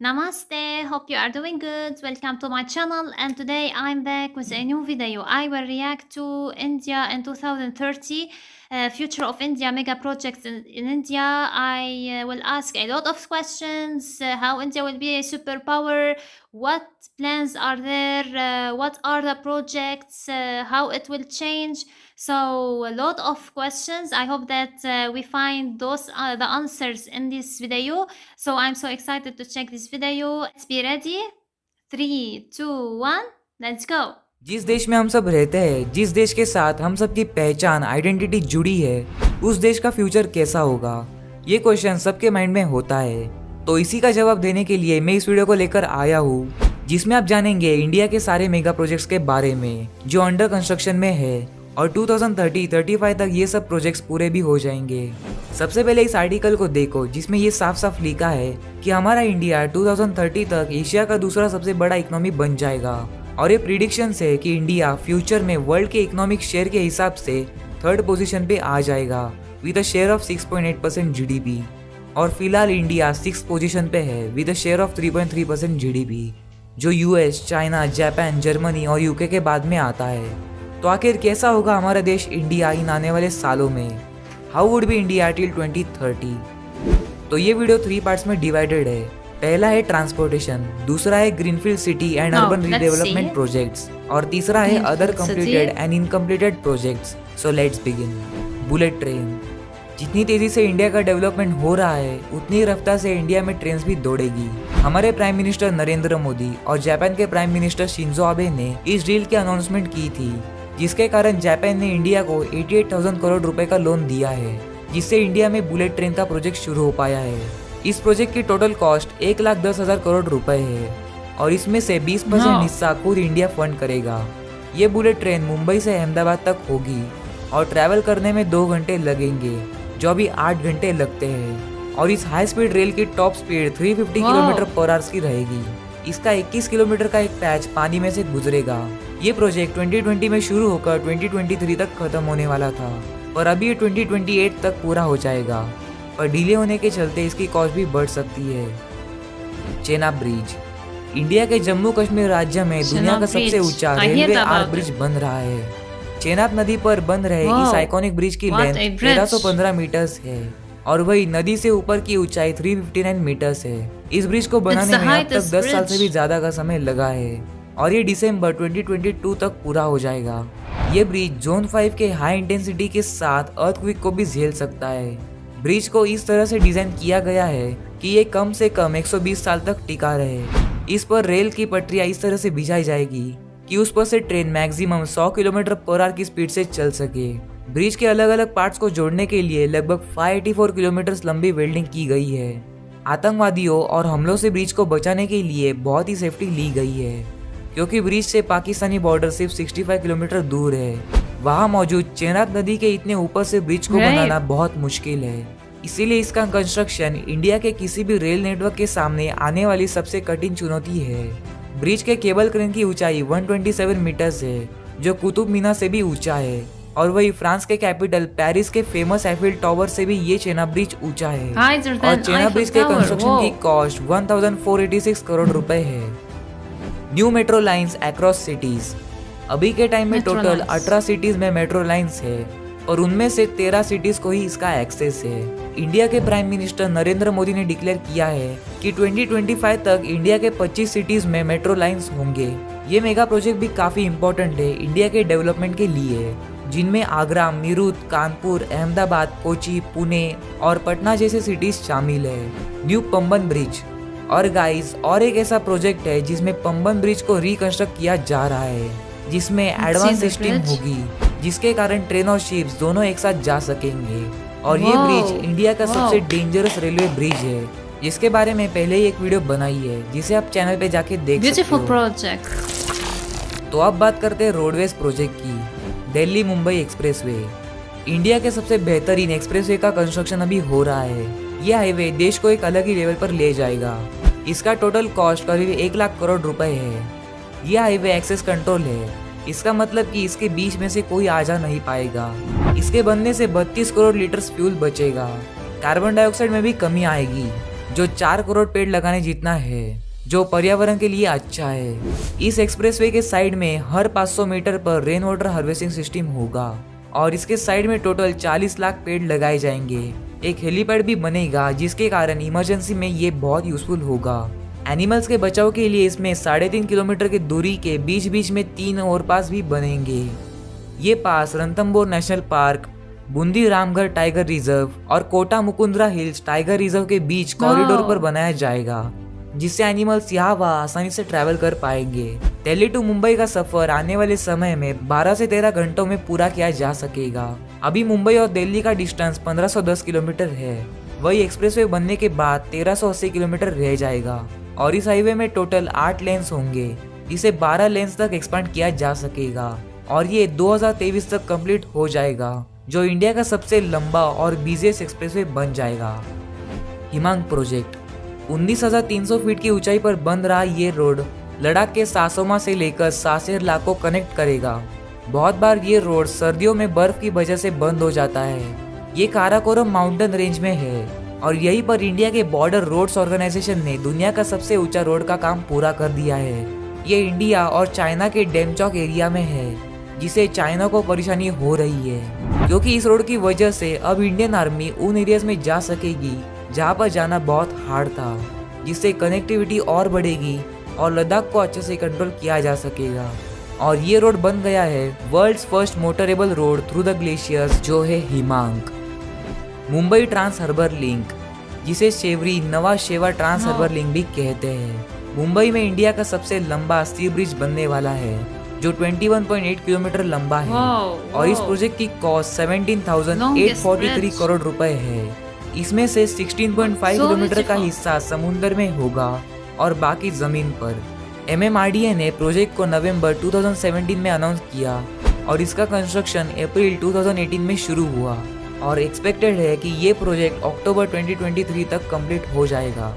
Namaste, hope you are doing good. Welcome to my channel, and today I'm back with a new video. I will react to India in 2030, future of India mega projects in India. I will ask a lot of questions, how India will be a superpower, what plans are there, what are the projects, how it will change. So a lot of questions. I hope that we find those the answers in this video. So I'm so excited to check this video. Let's be ready. 3, 2, 1, let's go. जिस देश में हम सब रहते हैं, जिस देश के साथ हम सबकी पहचान आइडेंटिटी जुड़ी है, उस देश का फ्यूचर कैसा होगा? ये क्वेश्चन सबके माइंड में होता है। तो इसी का जवाब देने के लिए मैं इस वीडियो को लेकर आया हूँ, जिसमें आप जानेंगे इंडिया के सारे मेगा प्रोजेक्ट्स के बारे में जो अंडर कंस्ट्रक्शन में है और 2030-35 तक ये सब प्रोजेक्ट्स पूरे भी हो जाएंगे। सबसे पहले इस आर्टिकल को देखो, जिसमें ये साफ साफ लिखा है कि हमारा इंडिया 2030 तक एशिया का दूसरा सबसे बड़ा इकोनॉमी बन जाएगा और ये प्रिडिक्शंस है कि इंडिया फ्यूचर में वर्ल्ड के इकोनॉमिक शेयर के हिसाब से थर्ड पोजीशन पे आ जाएगा with a share of 6.8% GDP. और फिलहाल इंडिया 6th पोजीशन पे है with a share of 3.3% GDP, जो यूएस, चाइना, जापान, जर्मनी और यूके के बाद में आता है। तो आखिर कैसा होगा हमारा देश इंडिया इन आने वाले सालों में? How would be India till 2030? तो ये वीडियो 3 पार्ट्स में डिवाइडेड है। पहला है ट्रांसपोर्टेशन, दूसरा है greenfield city and urban redevelopment projects और तीसरा है other completed and incompleted projects. So let's begin. Bullet train. जितनी तेजी से इंडिया का डेवलपमेंट हो रहा है, उतनी ही रफ्तार से इंडिया में ट्रेन भी दौड़ेगी। हमारे प्राइम मिनिस्टर नरेंद्र मोदी और जापान के प्राइम मिनिस्टर शिंजो आबे ने इस डील की अनाउंसमेंट की थी, जिसके कारण जापान ने इंडिया को 88,000 करोड़ रुपए का लोन दिया है, जिससे इंडिया में बुलेट ट्रेन का प्रोजेक्ट शुरू हो पाया है। इस प्रोजेक्ट की टोटल कॉस्ट 1,10,000 करोड़ रुपए है और इसमें से 20% हिस्सा खुद इंडिया फंड करेगा। ये बुलेट ट्रेन मुंबई से अहमदाबाद तक होगी और ट्रैवल करने में 2 घंटे लगेंगे, जो अभी 8 घंटे लगते हैं। और इस हाई स्पीड रेल की top speed 350 kilometre per hour की रहेगी। इसका 21 किलोमीटर का एक पैच पानी में से गुजरेगा। ये प्रोजेक्ट 2020 में शुरू होकर 2023 तक खत्म होने वाला था, पर अभी ये 2028 तक पूरा हो जाएगा, पर डिले होने के चलते इसकी कॉस्ट भी बढ़ सकती है। चेनाब ब्रिज। इंडिया के जम्मू कश्मीर राज्य में दुनिया का सबसे ऊंचा रेलवे आर्क ब्रिज बन रहा है। चेनाब नदी पर बन रहे इस आइकॉनिक ब्रिज की लेंथ 1315 मीटर्स है और वही नदी से ऊपर की ऊंचाई 359 मीटर्स है। इस ब्रिज को बनाने में अब तक 10 साल से भी ज्यादा का समय लगा है और ये दिसंबर 2022 तक पूरा हो जाएगा। ये ब्रिज जोन 5 के हाई इंटेंसिटी के साथ अर्थक्वेक को भी झेल सकता है। ब्रिज को इस तरह से डिजाइन किया गया है कि ये कम से कम 120 साल तक टिका रहे। इस पर रेल की पटरियां इस तरह से बिछाई जाएगी कि उस पर से train maximum 100 kilometre per hour की स्पीड से चल सके। ब्रिज के अलग अलग पार्ट्स को जोड़ने के लिए लगभग 584 किलोमीटर लंबी वेल्डिंग की गई है। आतंकवादियों और हमलों से ब्रिज को बचाने के लिए बहुत ही सेफ्टी ली गई है, क्योंकि ब्रिज से पाकिस्तानी बॉर्डर सिर्फ 65 किलोमीटर दूर है। वहाँ मौजूद चेनाब नदी के इतने ऊपर से ब्रिज को बनाना बहुत मुश्किल है, इसीलिए इसका कंस्ट्रक्शन इंडिया के किसी भी रेल नेटवर्क के सामने आने वाली सबसे कठिन चुनौती है। ब्रिज के केबल क्रेन की ऊंचाई 127 मीटर्स है, जो कुतुब मीनार से भी ऊंचा है, और वही फ्रांस के कैपिटल पेरिस के फेमस एफिल टावर से भी ये चेनाब ब्रिज ऊंचा है। और चेनाब ब्रिज के कंस्ट्रक्शन की कॉस्ट 1486 करोड़ रुपए है। New metro lines across cities. अभी के टाइम में टोटल 18 सिटीज में मेट्रो लाइंस है और उनमें से 13 सिटीज को ही इसका एक्सेस है। इंडिया के प्राइम मिनिस्टर नरेंद्र मोदी ने डिक्लेयर किया है कि 2025 तक इंडिया के 25 सिटीज में मेट्रो लाइंस होंगे। ये मेगा प्रोजेक्ट भी काफी इम्पोर्टेंट है इंडिया के डेवलपमेंट के लिए, जिनमें आगरा, मीरठ, कानपुर, अहमदाबाद, कोची, पुणे और पटना जैसे सिटीज शामिल है। New Pamban bridge. और गाइस, और एक ऐसा प्रोजेक्ट है जिसमें पंबन ब्रिज को रिकंस्ट्रक्ट किया जा रहा है, जिसमें एडवांस सिस्टम होगी, जिसके कारण ट्रेन और शिप्स दोनों एक साथ जा सकेंगे। और ये ब्रिज इंडिया का सबसे डेंजरस रेलवे ब्रिज है, जिसके बारे में पहले ही एक वीडियो बनाई है, जिसे आप चैनल पे जाके देख सकते हो। प्रोजेक्ट। तो अब बात करते हैं रोडवेज प्रोजेक्ट की। दिल्ली मुंबई एक्सप्रेसवे। इंडिया के सबसे बेहतरीन एक्सप्रेसवे का कंस्ट्रक्शन अभी हो रहा है। यह हाईवे देश को एक अलग ही लेवल पर ले जाएगा। इसका टोटल कॉस्ट करीब 1 लाख करोड़ रुपए है। यह हाईवे एक्सेस कंट्रोल है, इसका मतलब कि इसके बीच में से कोई आ जा नहीं पाएगा। इसके बनने से 32 करोड़ लीटर फ्यूल बचेगा। कार्बन डाइऑक्साइड में भी कमी आएगी। जो 4 करोड़ पेड़ लगाने जितना है, जो पर्यावरण के लिए अच्छा है। इस एक्सप्रेसवे के साइड में हर 500 मीटर पर रेन वाटर हार्वेस्टिंग सिस्टम होगा और इसके साइड में टोटल 40 लाख पेड़ लगाए जाएंगे। एक हेलीपैड भी बनेगा जिसके कारण इमरजेंसी में ये बहुत यूजफुल होगा। एनिमल्स के बचाव के लिए इसमें 3.5 किलोमीटर की दूरी के बीच बीच में 3 और पास भी बनेंगे। ये पास Ranthambore national park, Bundi Ramgarh tiger reserve और Kota Mukundra hills tiger reserve के बीच कॉरिडोर पर बनाया जाएगा, जिससे एनिमल्स यहाँ वहाँ आसानी से ट्रैवल कर पाएंगे। दिल्ली टू मुंबई का सफर आने वाले समय में 12 से 13 घंटों में पूरा किया जा सकेगा। अभी मुंबई और दिल्ली का डिस्टेंस 1510 किलोमीटर है। वही एक्सप्रेसवे बनने के बाद 1380 किलोमीटर रह जाएगा और इस हाईवे में टोटल 8 लेन्स होंगे, जिसे 12 लेन्स तक एक्सपांड किया जा सकेगा और ये 2023 तक कंप्लीट हो जाएगा, जो इंडिया का सबसे लंबा और बिजिएस्ट एक्सप्रेसवे बन जाएगा। हिमांग प्रोजेक्ट 19,300 फीट की ऊंचाई पर बन रहा ये रोड लद्दाख के सासोमा से लेकर सासेरला को कनेक्ट करेगा। बहुत बार ये रोड सर्दियों में बर्फ की वजह से बंद हो जाता है। ये काराकोरम माउंटेन रेंज में है और यहीं पर इंडिया के बॉर्डर रोड्स ऑर्गेनाइजेशन ने दुनिया का सबसे ऊंचा रोड का काम पूरा कर दिया है। ये इंडिया और चाइना के डेमचौक एरिया में है, जिसे चाइना को परेशानी हो रही है क्योंकि इस रोड की वजह से अब इंडियन आर्मी उन एरियाज में जा सकेगी जहाँ पर जाना बहुत हार्ड था, जिससे कनेक्टिविटी और बढ़ेगी और लद्दाख को अच्छे से कंट्रोल किया जा सकेगा। और ये रोड बन गया है world's first motorable road through the glaciers, जो है Himank. Mumbai trans harbour link, जिसे Sewri Nhava Sheva trans harbour link भी कहते हैं, मुंबई में इंडिया का सबसे लंबा सी ब्रिज बनने वाला है, जो 21.8 किलोमीटर लंबा है। और इस प्रोजेक्ट की कॉस्ट 17,843 करोड़ रुपए है। इसमें से 16.5 किलोमीटर का हिस्सा समुद्र में होगा और बाकी जमीन पर। MMRDA ने प्रोजेक्ट को नवंबर 2017 में अनाउंस किया और इसका कंस्ट्रक्शन अप्रैल 2018 में शुरू हुआ और एक्सपेक्टेड है कि ये प्रोजेक्ट अक्टूबर 2023 तक कंप्लीट हो जाएगा।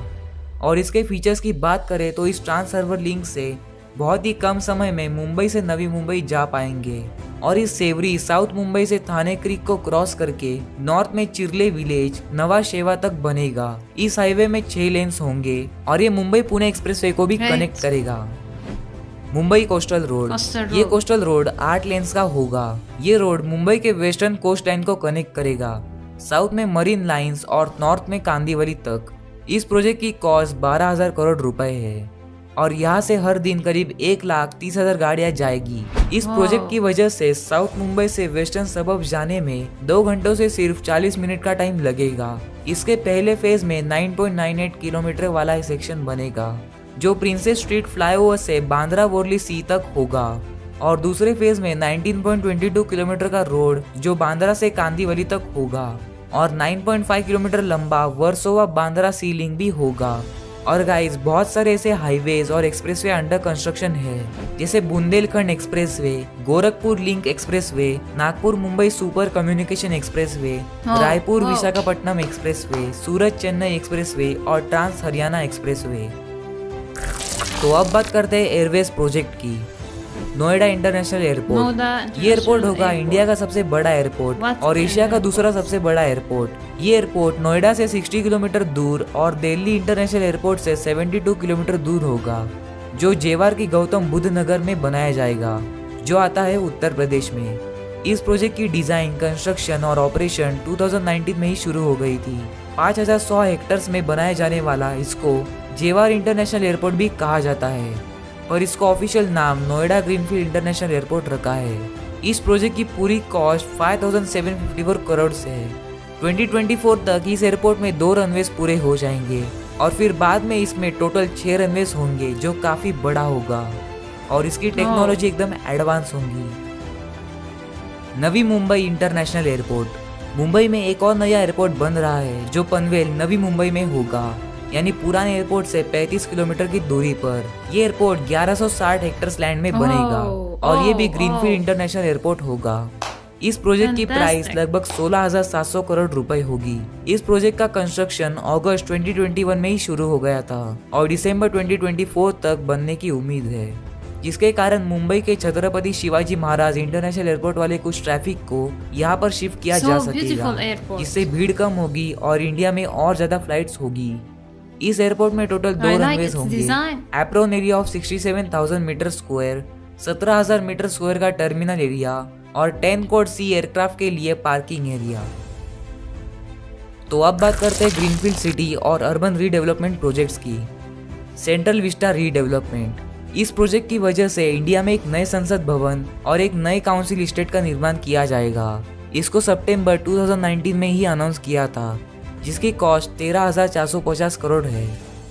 और इसके फीचर्स की बात करें तो इस ट्रांस हार्बर लिंक से बहुत ही कम समय में मुंबई से नवी मुंबई जा पाएंगे और इस सेवरी साउथ मुंबई से थाने क्रीक को क्रॉस करके नॉर्थ में चिरले विलेज नवा शेवा तक बनेगा। इस हाईवे में 6 लेन्स होंगे और ये मुंबई पुणे एक्सप्रेसवे को भी कनेक्ट करेगा। मुंबई कोस्टल रोड, ये कोस्टल रोड 8 लेन्स का होगा। ये रोड मुंबई के वेस्टर्न कोस्ट लाइन को कनेक्ट करेगा, साउथ में मरीन लाइंस और नॉर्थ में कांदीवली तक। इस प्रोजेक्ट की कॉस्ट 12,000 करोड़ रुपए है और यहाँ से हर दिन करीब 1,30,000 गाड़ियाँ जाएगी। इस प्रोजेक्ट की वजह से साउथ मुंबई से वेस्टर्न सबब जाने में 2 घंटों से सिर्फ 40 मिनट का टाइम लगेगा। इसके पहले फेज में 9.98 किलोमीटर वाला सेक्शन बनेगा, जो प्रिंसेस स्ट्रीट फ्लाईओवर से बांद्रा वोरली सी तक होगा और दूसरे फेज में 19.22 किलोमीटर का रोड जो बांद्रा से कांदीवली तक होगा और 9.5 किलोमीटर लंबा वर्सोवा बांद्रा सी लिंक भी होगा। और गाइस, बहुत सारे ऐसे हाईवेज और एक्सप्रेसवे अंडर कंस्ट्रक्शन है, जैसे Bundelkhand expressway, Gorakhpur link expressway, Nagpur Mumbai super communication expressway, Raipur Visakhapatnam expressway, Surat Chennai expressway और ट्रांस हरियाणा एक्सप्रेसवे। तो अब बात करते हैं एयरवेज प्रोजेक्ट की। नोएडा इंटरनेशनल एयरपोर्ट, ये एयरपोर्ट होगा इंडिया का सबसे बड़ा एयरपोर्ट और एशिया का दूसरा सबसे बड़ा एयरपोर्ट। ये एयरपोर्ट नोएडा से 60 किलोमीटर दूर और दिल्ली इंटरनेशनल एयरपोर्ट से 72 किलोमीटर दूर होगा, जो जेवार की गौतम बुद्ध नगर में बनाया जाएगा, जो आता है उत्तर प्रदेश में। इस प्रोजेक्ट की डिजाइन, कंस्ट्रक्शन और ऑपरेशन 2019 में ही शुरू हो गई थी। 5,100 हेक्टर्स में बनाए जाने वाला इसको जेवार इंटरनेशनल एयरपोर्ट भी कहा जाता है, और इसको ऑफिशियल नाम नोएडा ग्रीनफील्ड इंटरनेशनल एयरपोर्ट रखा है। इस प्रोजेक्ट की पूरी कॉस्ट 5,754 करोड़ से है। 2024 तक इस एयरपोर्ट में 2 रनवेज पूरे हो जाएंगे और फिर बाद में इसमें टोटल 6 रनवेज होंगे, जो काफी बड़ा होगा और इसकी टेक्नोलॉजी एकदम एडवांस होंगी। नवी मुंबई इंटरनेशनल एयरपोर्ट, मुंबई में एक और नया एयरपोर्ट बन रहा है, जो पनवेल नवी मुंबई में होगा, यानी पुराने एयरपोर्ट से 35 किलोमीटर की दूरी पर। ये एयरपोर्ट 1160 हेक्टर्स लैंड में बनेगा और ये भी ग्रीनफील्ड इंटरनेशनल एयरपोर्ट होगा। इस प्रोजेक्ट की प्राइस लगभग 16,700 करोड़ रुपए होगी। इस प्रोजेक्ट का कंस्ट्रक्शन अगस्त 2021 में ही शुरू हो गया था और दिसंबर 2024 तक बनने की उम्मीद है, जिसके कारण मुंबई के छत्रपति शिवाजी महाराज इंटरनेशनल एयरपोर्ट वाले कुछ ट्रैफिक को यहाँ पर शिफ्ट किया जा सकेगा, जिससे भीड़ कम होगी और इंडिया में और ज्यादा फ्लाइट्स होगी। इस एयरपोर्ट में टोटल दो I like रनवेज its होंगे। design. Apron area of 67,000 metre square, 17,000 metre square का टर्मिनल एरिया और 10 कोड सी एयरक्राफ्ट के लिए पार्किंग एरिया। तो अब बात करते हैं ग्रीनफील्ड सिटी और अर्बन रीडेवलपमेंट प्रोजेक्ट्स की। सेंट्रल विस्टा रीडेवलपमेंट, इस प्रोजेक्ट की वजह से इंडिया में एक नए संसद भवन और एक नए काउंसिल इस्टेट का निर्माण किया जाएगा। इसको सितंबर 2019 में ही अनाउंस किया था, जिसकी कॉस्ट 13,450 करोड़ है।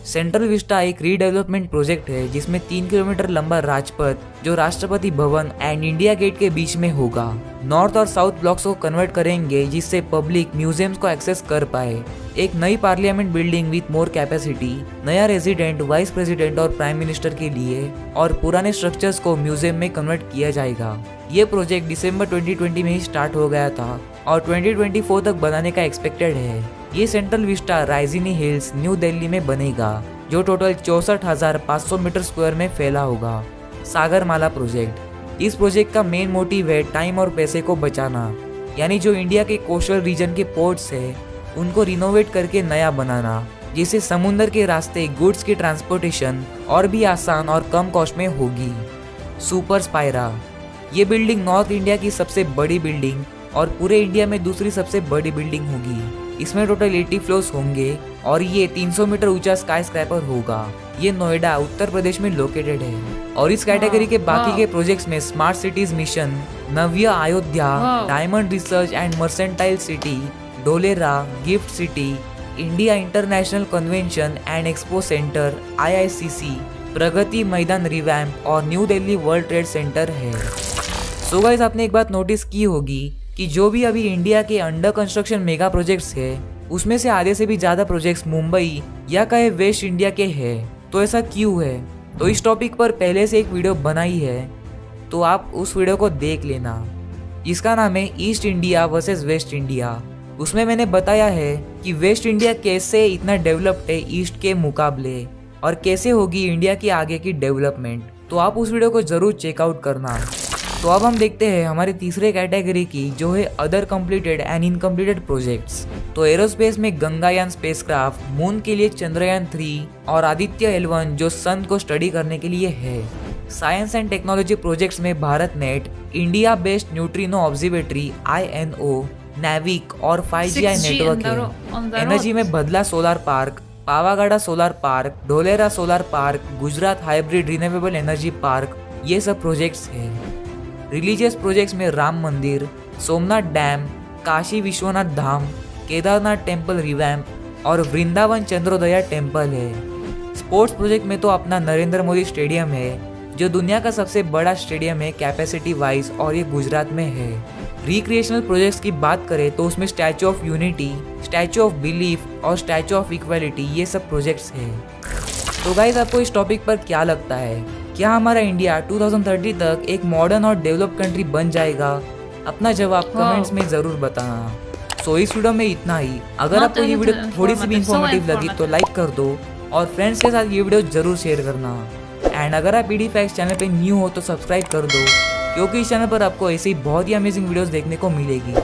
सेंट्रल विस्टा एक रीडेवलपमेंट प्रोजेक्ट है जिसमें 3 किलोमीटर लंबा राजपथ जो Rashtrapati Bhavan and India gate के बीच में होगा, नॉर्थ और साउथ ब्लॉक्स को कन्वर्ट करेंगे जिससे पब्लिक म्यूजियम्स को एक्सेस कर पाए। एक नई parliament building with more capacity, नया रेजिडेंट, वाइस प्रेसिडेंट और प्राइम मिनिस्टर के लिए, और पुराने स्ट्रक्चर्स को म्यूजियम में कन्वर्ट किया जाएगा। ये प्रोजेक्ट दिसंबर 2020 में ही स्टार्ट हो गया था और 2024 तक बनाने का एक्सपेक्टेड है। ये central vista Raisina hills, new Delhi में बनेगा, जो टोटल 64,500 मीटर स्क्वायर में फैला होगा। सागरमाला प्रोजेक्ट, इस प्रोजेक्ट का मेन मोटिव है टाइम और पैसे को बचाना, यानी जो इंडिया के कोस्टल रीजन के पोर्ट्स है उनको रिनोवेट करके नया बनाना, जिससे समुद्र के रास्ते गुड्स की ट्रांसपोर्टेशन और भी आसान और कम कॉस्ट में होगी। सुपर स्पायरा, ये बिल्डिंग नॉर्थ इंडिया की सबसे बड़ी बिल्डिंग और पूरे इंडिया में दूसरी सबसे बड़ी बिल्डिंग होगी। इसमें टोटल 80 फ्लोर्स होंगे और ये 300 मीटर ऊंचा स्काई स्क्रैपर होगा। ये नोएडा, उत्तर प्रदेश में लोकेटेड है। और इस कैटेगरी के बाकी के प्रोजेक्ट्स में smart cities mission, Navya Ayodhya, diamond research and mercantile city, Dholera, gift city, India international convention and expo centre IICC, Pragati Maidan revamp और new Delhi world trade centre है। सो गाइस, आपने एक बात नोटिस की होगी कि जो भी अभी इंडिया के अंडर कंस्ट्रक्शन मेगा प्रोजेक्ट्स है उसमें से आधे से भी ज़्यादा प्रोजेक्ट्स मुंबई या कहे वेस्ट इंडिया के हैं। तो ऐसा क्यों है? तो इस टॉपिक पर पहले से एक वीडियो बनाई है, तो आप उस वीडियो को देख लेना। इसका नाम है east India versus West India. उसमें मैंने बताया है कि वेस्ट इंडिया कैसे इतना डेवलप्ड है ईस्ट के मुकाबले और कैसे होगी इंडिया की आगे की डेवलपमेंट। तो आप उस वीडियो को ज़रूर चेकआउट करना। तो अब हम देखते हैं हमारे तीसरे कैटेगरी की, जो है other completed and incompleted projects. तो एरोस्पेस में गंगायान स्पेसक्राफ्ट, मून के लिए चंद्रयान 3 और आदित्य L1 जो सन को स्टडी करने के लिए है। साइंस एंड टेक्नोलॉजी प्रोजेक्ट्स में Bharat net, India based neutrino observatory INO, NavIC और 5G नेटवर्क है। एनर्जी में बदला solar park, Pavagadh solar park, Dholera solar park, Gujarat hybrid renewable energy park, ये सब प्रोजेक्ट्स है। रिलीजियस प्रोजेक्ट्स में राम मंदिर, Somnath dam, Kashi Vishwanath Dham, Kedarnath temple revamp और वृंदावन चंद्रोदया टेम्पल है। स्पोर्ट्स प्रोजेक्ट में तो अपना नरेंद्र मोदी स्टेडियम है, जो दुनिया का सबसे बड़ा स्टेडियम है कैपेसिटी वाइज, और ये गुजरात में है। रिक्रिएशनल प्रोजेक्ट्स की बात करें तो उसमें statue of unity, statue of belief और स्टैचू ऑफ इक्वालिटी, ये सब प्रोजेक्ट्स हैं। तो गाइस, आपको इस टॉपिक पर क्या लगता है? क्या हमारा इंडिया 2030 तक एक मॉडर्न और डेवलप कंट्री बन जाएगा? अपना जवाब कमेंट्स में जरूर बताना। सो इस वीडियो में इतना ही। अगर आपको ये वीडियो थोड़ी सी भी इंफॉर्मेटिव लगी तो लाइक कर दो और फ्रेंड्स के साथ ये वीडियो जरूर शेयर करना। एंड अगर आप PD Facts चैनल पे न्यू हो तो सब्सक्राइब कर दो, क्योंकि इस चैनल पर आपको ऐसी बहुत ही अमेजिंग वीडियोस देखने को मिलेगी।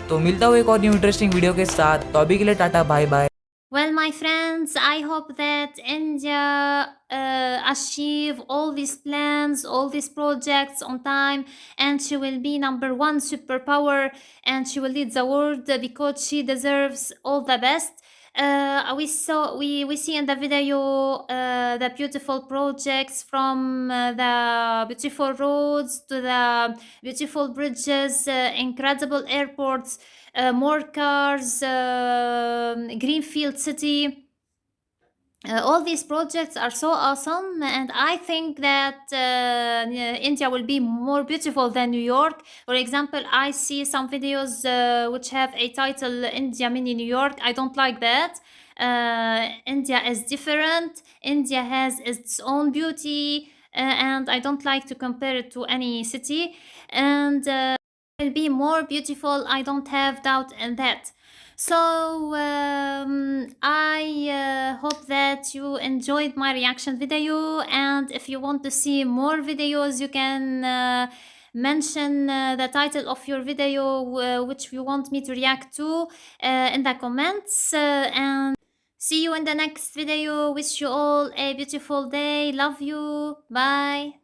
तो मिलता हूँ एक और न्यू इंटरेस्टिंग वीडियो के साथ। तो अभी के लिए tata, bye bye. Well, my friends, I hope that India achieve all these plans, all these projects on time, and she will be #1 superpower, and she will lead the world because she deserves all the best. We see in the video the beautiful projects, from the beautiful roads to the beautiful bridges, incredible airports, more cars, Greenfield City. All these projects are so awesome, and I think that India will be more beautiful than New York. For example, I see some videos which have a title India Mini New York. I don't like that. India is different. India has its own beauty, and I don't like to compare it to any city. And will be more beautiful. I don't have doubt in that. So I hope that you enjoyed my reaction video, and if you want to see more videos, you can mention the title of your video which you want me to react to in the comments, and See you in the next video. Wish you all a beautiful day. Love you. Bye.